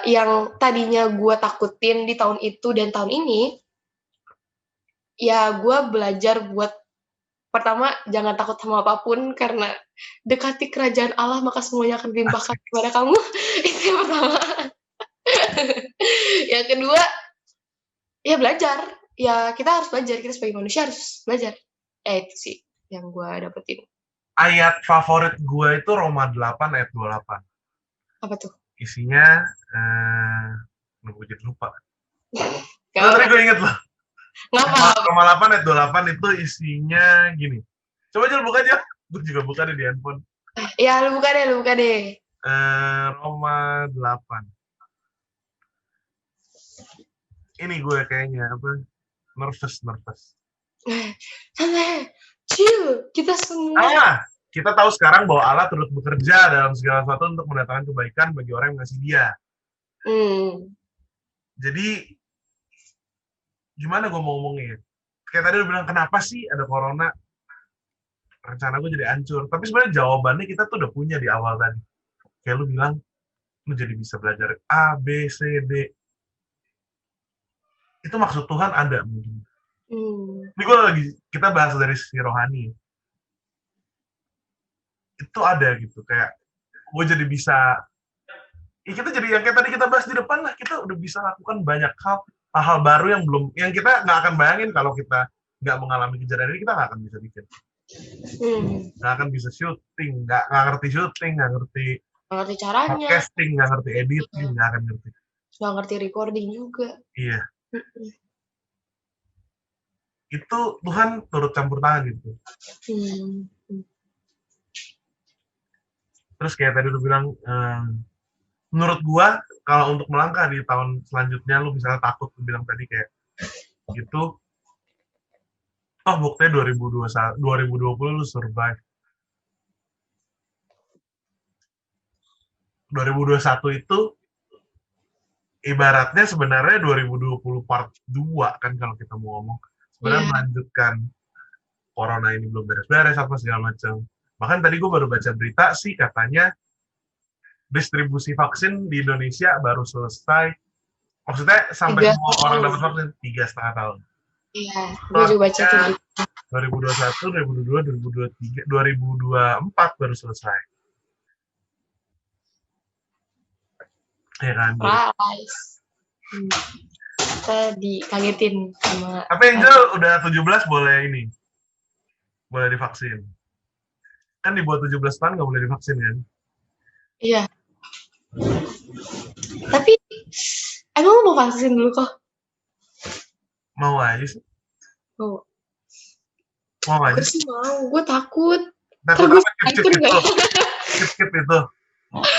yang tadinya gue takutin di tahun itu dan tahun ini, ya gue belajar buat, pertama, jangan takut sama apapun, karena dekati kerajaan Allah, maka semuanya akan dilimpahkan kepada kamu. Itu yang pertama. Yang kedua, ya belajar. Ya kita harus belajar, kita sebagai manusia harus belajar. Itu sih yang gue dapetin. Ayat favorit gue itu Roma 8 ayat 28. Apa tuh? Isinya, gue jadi lupa. Tadi gue inget loh. Roma 8 ayat 28 itu isinya gini. Coba aja lu buka aja. Gue juga buka deh di handphone. Ya, lu buka deh. Roma 8. Ini gue kayaknya, nervous. Santai. Chill. Kita semua. Kita tahu sekarang bahwa Allah turut bekerja dalam segala sesuatu untuk mendatangkan kebaikan bagi orang yang mengasihi Dia. Jadi, gimana gue mau ngomongnya? Kayak tadi lu bilang, kenapa sih ada corona? Rencana gue jadi hancur. Tapi sebenarnya jawabannya kita tuh udah punya di awal tadi. Kayak lu bilang, lu jadi bisa belajar A, B, C, D. Itu maksud Tuhan ada mungkin. Ini kita bahas dari sisi rohani. Itu ada gitu, kayak gue jadi bisa, kita jadi yang kayak tadi kita bahas di depan lah, kita udah bisa lakukan banyak hal baru yang kita nggak akan bayangin kalau kita nggak mengalami kejadian ini, kita nggak akan bisa bikin. Nggak akan bisa syuting, nggak ngerti syuting, nggak ngerti caranya, podcasting, nggak ngerti editing, nggak akan ngerti. Nggak ngerti recording juga. Iya. Itu Tuhan turut campur tangan gitu. Terus kayak tadi lu bilang, menurut gua kalau untuk melangkah di tahun selanjutnya, lu misalnya takut, lu bilang tadi kayak gitu, buktinya 2020 lu survive. 2021 itu ibaratnya sebenarnya 2020 part 2 kan kalau kita mau ngomong. Sebenarnya melanjutkan corona ini belum beres-beres apa segala macam. Bahkan tadi gue baru baca berita sih, katanya distribusi vaksin di Indonesia baru selesai. Maksudnya sampai semua orang dapat vaksin 3,5 tahun. Iya, gue juga baca tuh. 2021, 2022, 2023, 2024 baru selesai. Ya kan? Kita dikagetin sama. Tapi Angel udah 17 boleh divaksin. Kan di bawah 17 tahun nggak boleh divaksin kan? Iya. Tapi emang mau vaksin dulu kok? Mau aja sih. Oh, Mau aja. gue sih mau, gue takut. Takut Terus apa? Chip itu itu. enggak? Chip itu.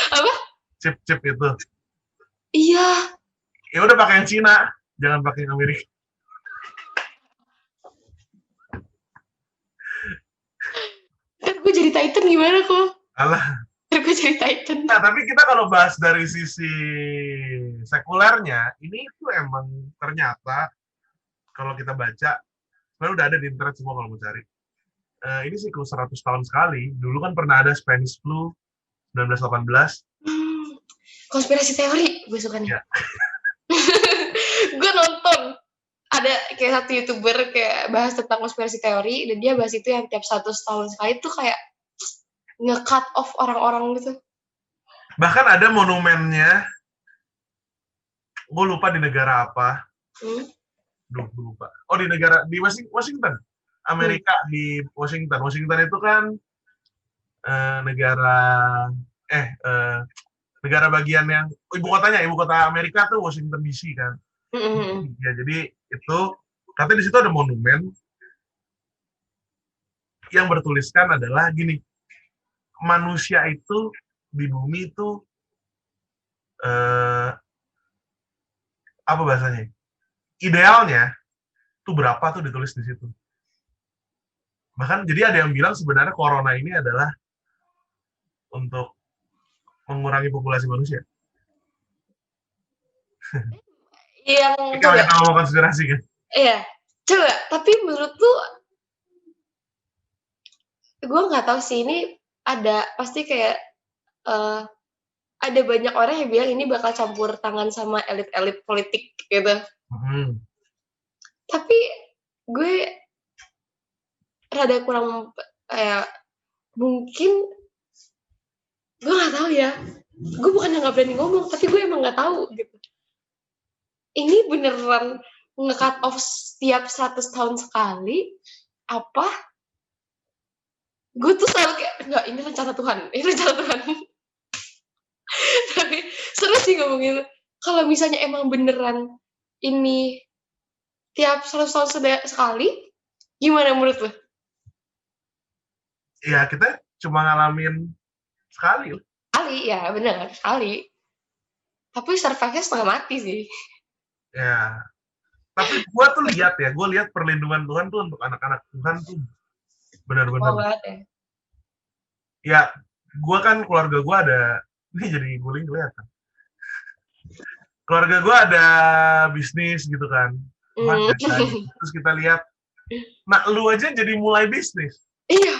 Apa? Chip itu. Iya. Ya udah pakai yang Cina, jangan pakai yang Amerika. Kan gue jadi Titan gimana kok? Alah. Kan gue jadi Titan. Nah, tapi kita kalau bahas dari sisi sekulernya, ini tuh emang ternyata kalau kita baca, sebenarnya udah ada di internet semua kalau mau cari. Ini siklus 100 tahun sekali. Dulu kan pernah ada Spanish Flu 1918. Konspirasi teori gue suka nih. Ya. Gue nonton ada kayak satu YouTuber kayak bahas tentang konspirasi teori dan dia bahas itu yang tiap 100 tahun sekali tuh kayak nge-cut off orang-orang gitu. Bahkan ada monumennya, gue lupa di negara apa. Duh, gue lupa. Oh, di Washington. Amerika di Washington. Washington itu kan negara bagian yang ibu kota Amerika tuh Washington DC kan. Ya, jadi itu katanya di situ ada monumen yang bertuliskan adalah gini, manusia itu di bumi itu apa bahasanya? Idealnya tuh berapa tuh ditulis di situ. Bahkan jadi ada yang bilang sebenarnya corona ini adalah untuk mengurangi populasi manusia. Yang Kalau kita ngomong konspirasi kan? Iya, coba. Tapi menurut lu, gue nggak tahu sih ini ada pasti kayak ada banyak orang yang bilang ini bakal campur tangan sama elit-elit politik gitu. Tapi gue rada kurang kayak mungkin gue nggak tahu ya. Gue bukannya nggak berani ngomong, tapi gue emang nggak tahu gitu. Ini beneran nge-cut off setiap 100 tahun sekali apa? Gue tuh selalu kayak enggak, ini rencana Tuhan, ini rencana Tuhan. Tapi seru sih ngomongin kalau misalnya emang beneran ini tiap 100 tahun sekali, gimana menurut lo? Ya kita cuma ngalamin sekali. Sekali, ya bener, sekali. Tapi survive-nya setengah mati sih. Ya, tapi gue tuh lihat perlindungan Tuhan tuh untuk anak-anak Tuhan tuh benar-benar. Oh, banget ya. Ya, gue kan keluarga gue ada, ini jadi guling kelihatan. Keluarga gue ada bisnis gitu kan. Terus kita lihat, nah lu aja jadi mulai bisnis. Iya,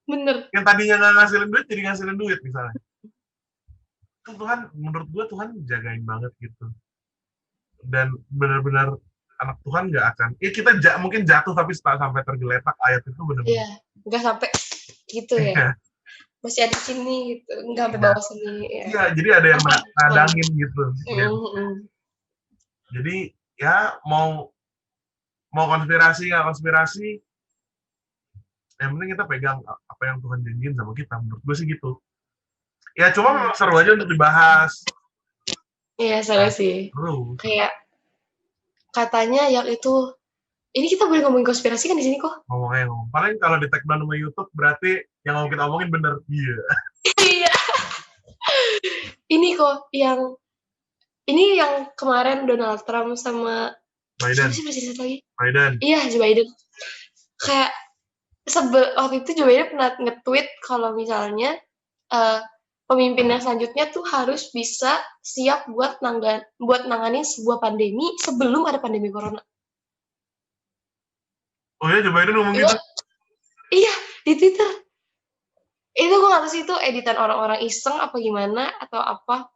bener. Yang tadinya nggak ngasilin duit, jadi ngasilin duit misalnya. Tuhan, menurut gue Tuhan jagain banget gitu. Dan benar-benar anak Tuhan nggak akan, kita mungkin jatuh tapi sampai tergeletak, ayat itu benar-benar. Iya, nggak sampai gitu ya. Masih ada sini gitu, nggak sampai bawah sini. Iya, jadi ada yang nadangin gitu. Ya. Jadi ya mau konspirasi nggak konspirasi, yang penting kita pegang apa yang Tuhan janjiin sama kita. Menurut gue sih gitu. Ya cuma memang seru aja untuk dibahas. Iya, seru sih. Kayak katanya yang itu, ini kita boleh ngomongin konspirasi kan di sini kok? Ngomong. Paling kalau di tag down sama YouTube berarti yang mau kita omongin bener. Iya. Iya. Ini kok yang kemarin Donald Trump sama Biden. Siapa sih presiden lagi? Biden. Iya, Joe Biden. Kayak waktu itu Joe Biden pernah nge-tweet kalau misalnya pemimpin yang selanjutnya tuh harus bisa siap buat nanganin sebuah pandemi sebelum ada pandemi corona. Oh ya, Joe Biden ngomong gitu? Iya, di Twitter. Itu gue nggak tahu sih itu editan orang-orang iseng apa gimana atau apa.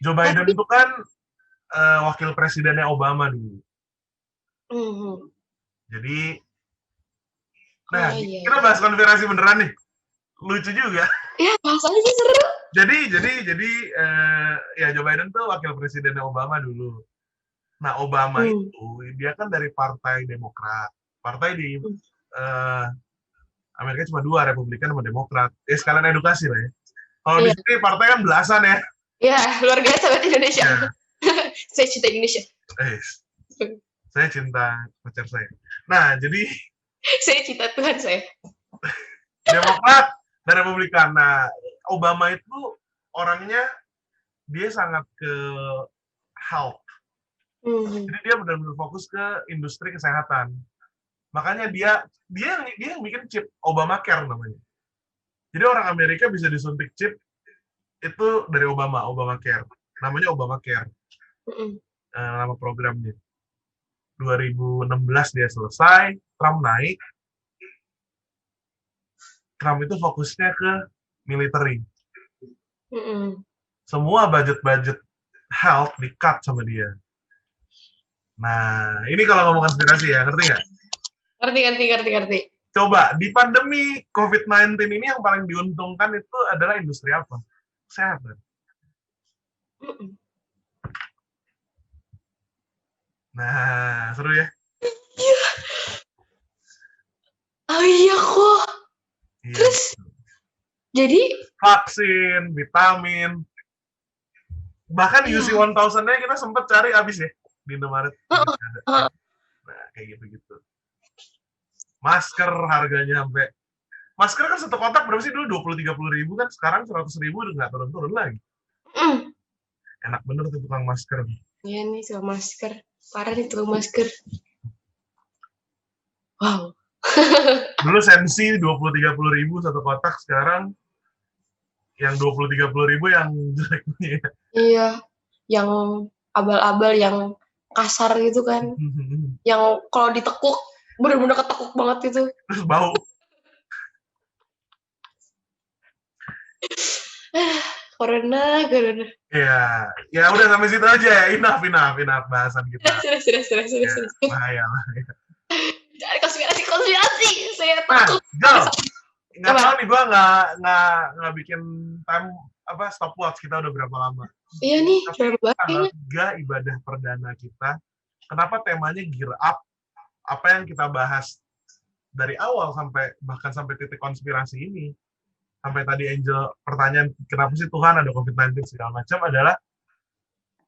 Joe Biden itu kan wakil presidennya Obama dulu. Jadi, kita bahas konspirasi beneran nih. Lucu juga. Iya, bahasanya sih seru. Jadi ya Joe Biden tuh wakil presidennya Obama dulu. Nah, Obama itu dia kan dari Partai Demokrat. Partai di Amerika cuma 2, Republikan sama Demokrat. Sekalian edukasi lah ya. Kalau di sini partai kan belasan ya. Iya, luar biasa buat Indonesia. Saya cinta Indonesia. Saya cinta pacar saya. Nah, jadi Saya cinta Tuhan saya. Demokrat dan Republikan. Nah, Obama itu orangnya dia sangat ke health. Jadi dia benar-benar fokus ke industri kesehatan. Makanya dia yang bikin chip Obamacare namanya. Jadi orang Amerika bisa disuntik chip itu dari Obamacare. Namanya Obamacare. Nama programnya. 2016 dia selesai, Trump naik. Trump itu fokusnya ke military. Semua budget health di-cut sama dia. Nah, ini kalau ngomong konspirasi ya, ngerti nggak? Ngerti. Coba, di pandemi COVID-19 ini yang paling diuntungkan itu adalah industri apa? Kesehatan. Nah, seru ya? Iya. Oh iya kok. Iya. Terus, jadi vaksin, vitamin, bahkan UC 1000-nya kita sempat cari habis ya di Indomaret. Nah, kayak gitu-gitu. Masker harganya sampai masker kan satu kotak berapa sih dulu 20-30 ribu kan, sekarang 100 ribu udah nggak turun-turun lagi. Enak bener tuh tukang masker. Iya nih tukang masker, parah nih tukang masker. Wow. Dulu Sensi 20-30 ribu satu kotak, sekarang yang 20-30 ribu yang jeleknya. Iya, yang abal-abal, yang kasar gitu kan, yang kalau ditekuk bener-bener ketekuk banget itu. Terus bau. Corona. Ya udah sampai situ aja ya. Enough bahasan kita. Sudah. Bahaya. Jangan konspirasi. Saya Nah, takut. nggak tahu nih, gue nggak bikin time stopwatch kita udah berapa lama. Iya nih, berapa Tanggal banget. 3 ibadah perdana kita. Kenapa temanya gear up? Apa yang kita bahas dari awal bahkan sampai titik konspirasi ini, sampai tadi Angel pertanyaan kenapa sih Tuhan ada COVID-19 segala macam, adalah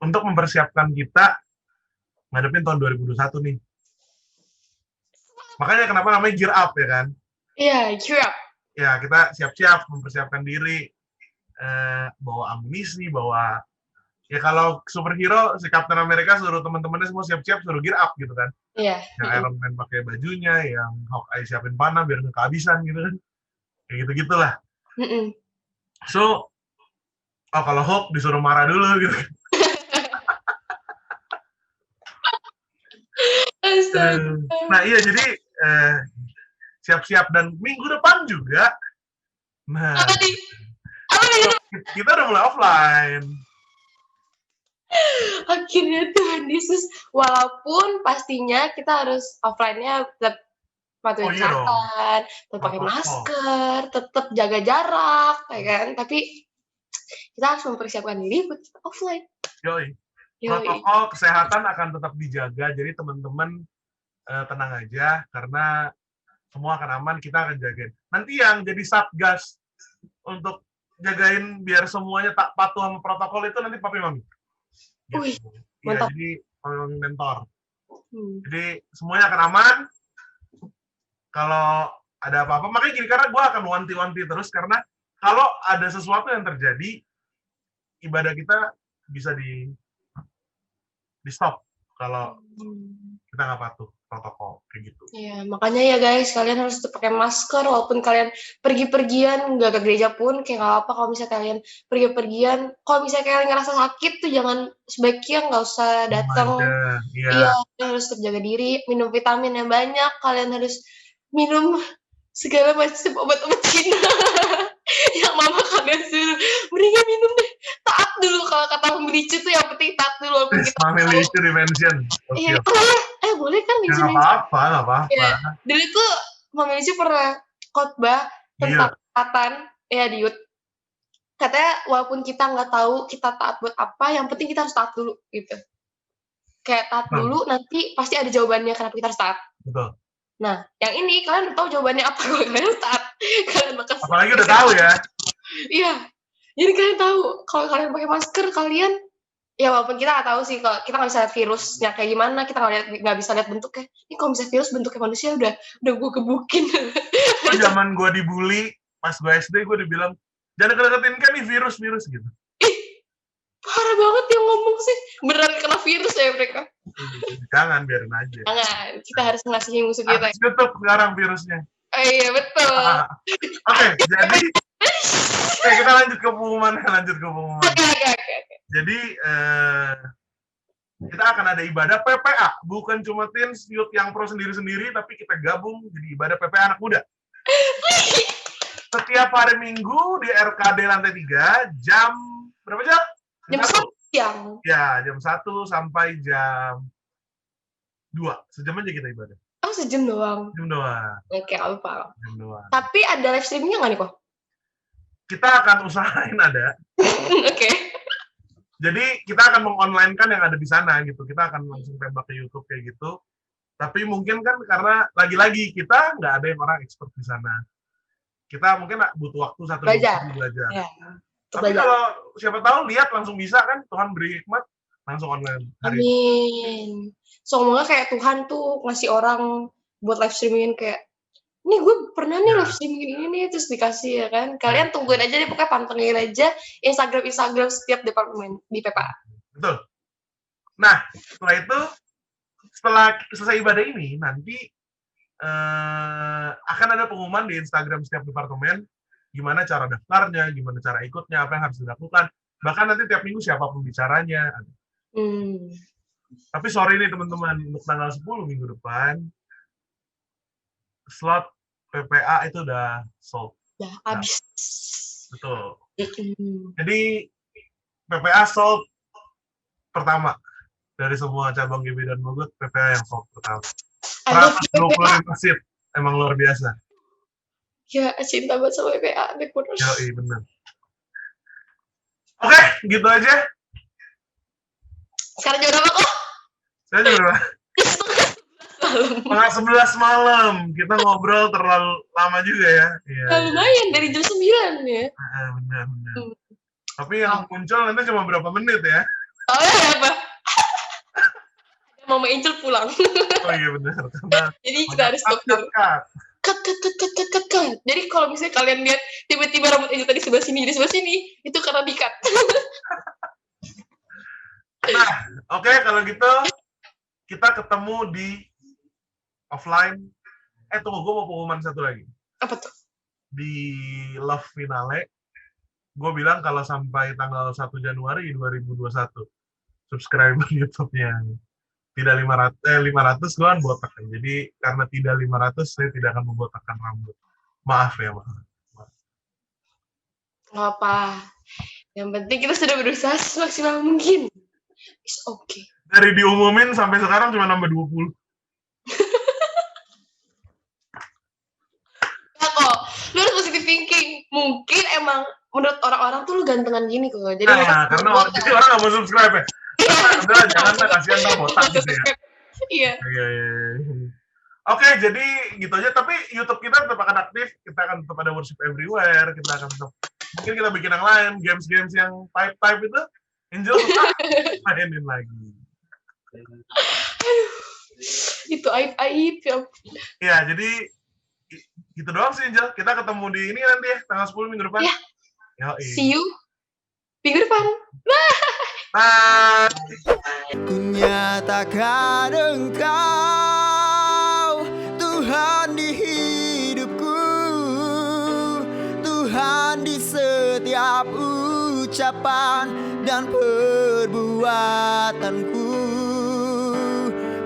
untuk mempersiapkan kita ngadepin tahun 2021 nih. Makanya kenapa namanya gear up ya kan? Iya, gear up. Ya, kita siap-siap mempersiapkan diri, bawa amunisi, ya kalau superhero si Captain America suruh teman-temannya semua siap-siap, suruh gear up gitu kan. Iya. Yang Iron Man pakai bajunya, yang Hawkeye siapin panah biar nggak kehabisan gitu kan. Kayak gitu-gitulah. So, kalau Hulk disuruh marah dulu gitu. Nah iya, jadi siap-siap, dan minggu depan juga. Nah, Apa nih? kita udah mulai offline. Akhirnya Tuhan Yesus, walaupun pastinya kita harus offline-nya tetap patuhi kesehatan, tetap pakai masker, tetap jaga jarak, ya kan? Tapi kita harus mempersiapkan diri buat kita offline. Yoi. Protokol kesehatan akan tetap dijaga, jadi teman-teman tenang aja, karena semua akan aman, kita akan jagain. Nanti yang jadi satgas untuk jagain biar semuanya tak patuh sama protokol itu nanti papi mami. Gitu. Ya, jadi mentor. Jadi semuanya akan aman. Kalau ada apa-apa, makanya gini, karena gue akan wanti-wanti terus, karena kalau ada sesuatu yang terjadi, ibadah kita bisa di stop kalau kita nggak patuh protokol kayak gitu. Iya, makanya ya guys, kalian harus tetap pakai masker walaupun kalian pergi-pergian, nggak ke gereja pun kayak nggak apa. Kalau misalnya kalian pergi-pergian, kalau misalnya kalian ngerasa sakit tuh jangan, sebaiknya nggak usah datang. Iya, kalian harus tetap jaga diri, minum vitamin yang banyak, kalian harus minum segala macam obat-obat Cina yang mama kalian suruh. Mendingan minum deh, taat dulu. Kalau kata Mami Licu tuh yang penting taat dulu walaupun kita Mami Licu dimension. Iya, boleh kan ya, nggak apa-apa. Ya, dulu tuh Mami Licu pernah khotbah tentang taatan ya di YouTube. Katanya walaupun kita nggak tahu kita taat buat apa, yang penting kita harus taat dulu gitu. Kayak taat dulu, nanti pasti ada jawabannya kenapa kita harus taat. Betul. Nah, yang ini kalian udah tahu jawabannya apa kalau kalian harus taat. Kalian bakal apalagi udah tahu ya. Iya. Jadi kalian tahu kalau kalian pakai masker, kalian Ya walaupun kita nggak tahu sih, kalau kita nggak bisa lihat virusnya kayak gimana, kita nggak bisa lihat bentuknya. Ini kalau misalnya virus bentuknya manusia udah gue gebukin. Zaman gue dibully, pas gue SD gue dibilang, jangan deketin kan nih virus gitu. Ih, parah banget yang ngomong sih. Beneran kena virus ya mereka. Jangan, biarin aja. Jangan, kita harus mengasihi musuh kita. Harus tutup sekarang virusnya. Iya, betul. Oke, jadi kita lanjut ke pengumuman. Oke. Jadi kita akan ada ibadah PPA, bukan cuma Teens Youth yang pro sendiri-sendiri, tapi kita gabung jadi ibadah PPA anak muda. Setiap hari Minggu di RKD lantai 3, jam berapa jam? Jam 1 siang. Ya, jam 1 sampai jam 2. Sejam aja kita ibadah. Oh, sejam doang. Jam doang. Oke, paham. Jam doang. Tapi ada live streamingnya nggak nih kok? Kita akan usahain ada. Oke. Jadi kita akan mengonline-kan yang ada di sana gitu. Kita akan langsung tembak ke YouTube kayak gitu. Tapi mungkin kan karena lagi-lagi kita nggak ada yang orang expert di sana. Kita mungkin butuh waktu 1-2 minggu belajar. Ya, tapi kalau siapa tahu lihat langsung bisa kan, Tuhan beri hikmat langsung online. Amin. Semoga kayak Tuhan tuh ngasih orang buat live streaming kayak, nih gue pernah nih live streaming ini terus dikasih ya kan. Kalian tungguin aja deh, pokoknya pantengin aja Instagram setiap departemen di PPA. Betul. Nah, setelah selesai ibadah ini, nanti akan ada pengumuman di Instagram setiap departemen, gimana cara daftarnya, gimana cara ikutnya, apa yang harus dilakukan. Bahkan nanti tiap minggu siapa pembicaranya. Tapi sorry nih teman-teman, untuk tanggal 10 minggu depan, slot PPA itu udah sold. Udah habis. Betul. Jadi PPA sold pertama dari semua cabang GB dan Mogot, PPA yang sold pertama. 125 seat, emang luar biasa. Ya, cinta banget sama PPA, bener. Yoi, bener. Oke, gitu aja. Sekarang jam berapa kok? Sekarang jam berapa? Setengah 11 malam. Kita ngobrol terlalu lama juga ya. Ya, lumayan, dari jam 9 ya. Benar. Tapi yang muncul nanti cuma berapa menit ya? Oh ya, apa? Mama Angel pulang. Oh iya benar. Jadi kita harus stop dulu. Cut. Jadi kalau misalnya kalian lihat tiba-tiba rambut Angel tadi sebelah sini, itu karena di-cut. Nah, oke, kalau gitu kita ketemu di offline. Tunggu, gue mau pengumuman satu lagi. Apa tuh? Di Love Finale, gue bilang kalau sampai tanggal 1 Januari 2021, subscriber YouTube-nya tidak 500, gue kan botak. Jadi karena tidak 500, saya tidak akan membotakkan rambut. Maaf ya, maaf. Nggak apa. Yang penting kita sudah berusaha semaksimal mungkin. It's okay. Dari diumumin sampai sekarang cuma nambah 20. Ya kok, lu harus positive thinking. Mungkin emang menurut orang-orang tuh lu gantengan gini kok. Jadi karena orang nggak mau subscribe ya. Udah, jangan lah, kasihan lah botak gitu ya. Iya. Oke, jadi gitu aja. Tapi YouTube kita tetap akan aktif. Kita akan tetap ada worship everywhere. Kita akan tetap, mungkin kita bikin yang lain, games-games yang type itu, Angel mainin lagi. Itu aib-aib ya. Ya, jadi gitu doang sih, Angel. Kita ketemu di ini nanti ya, tanggal 10 minggu depan. Ya. See you minggu depan. Bye. Kunyatakan Engkau Tuhan di hidupku, Tuhan di setiap ucapan dan perbuatanku.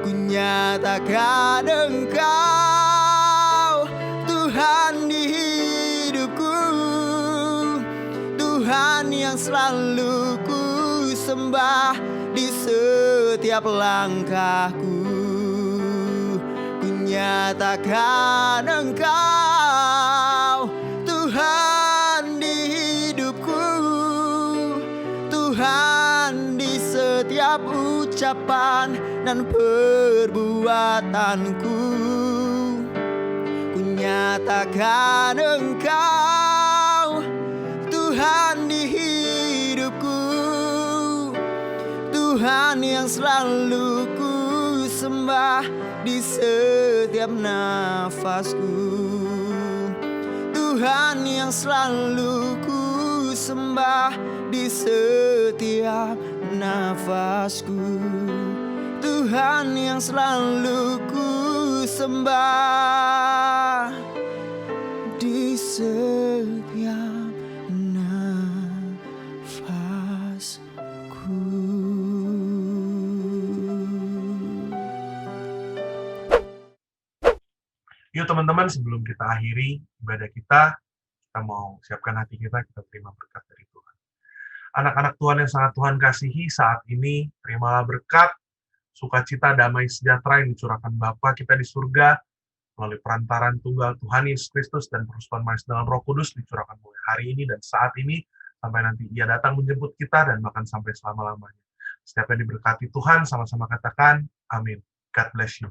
Kunyatakan Engkau Tuhan di hidupku, Tuhan yang selalu ku sembah di setiap langkahku. Kunyatakan Engkau Tuhan di hidupku, Tuhan di setiap ucapan dan perbuatanku. Kunyatakan Engkau Tuhan di hidupku, Tuhan yang selalu ku sembah di setiap nafasku. Tuhan yang selalu ku sembah di setiap nafasku. Tuhan yang selalu ku sembah di setiap nafasku. Yuk teman-teman, sebelum kita akhiri ibadah kita mau siapkan hati kita terima berkat dari Tuhan. Anak-anak Tuhan yang sangat Tuhan kasihi, saat ini terimalah berkat, sukacita, damai, sejahtera yang dicurahkan Bapa kita di surga, melalui perantaran tunggal Tuhan Yesus Kristus dan persekutuan manis dalam Roh Kudus dicurahkan mulai hari ini dan saat ini, sampai nanti Ia datang menjemput kita dan bahkan sampai selama-lamanya. Setiap yang diberkati Tuhan, sama-sama katakan, amin. God bless you.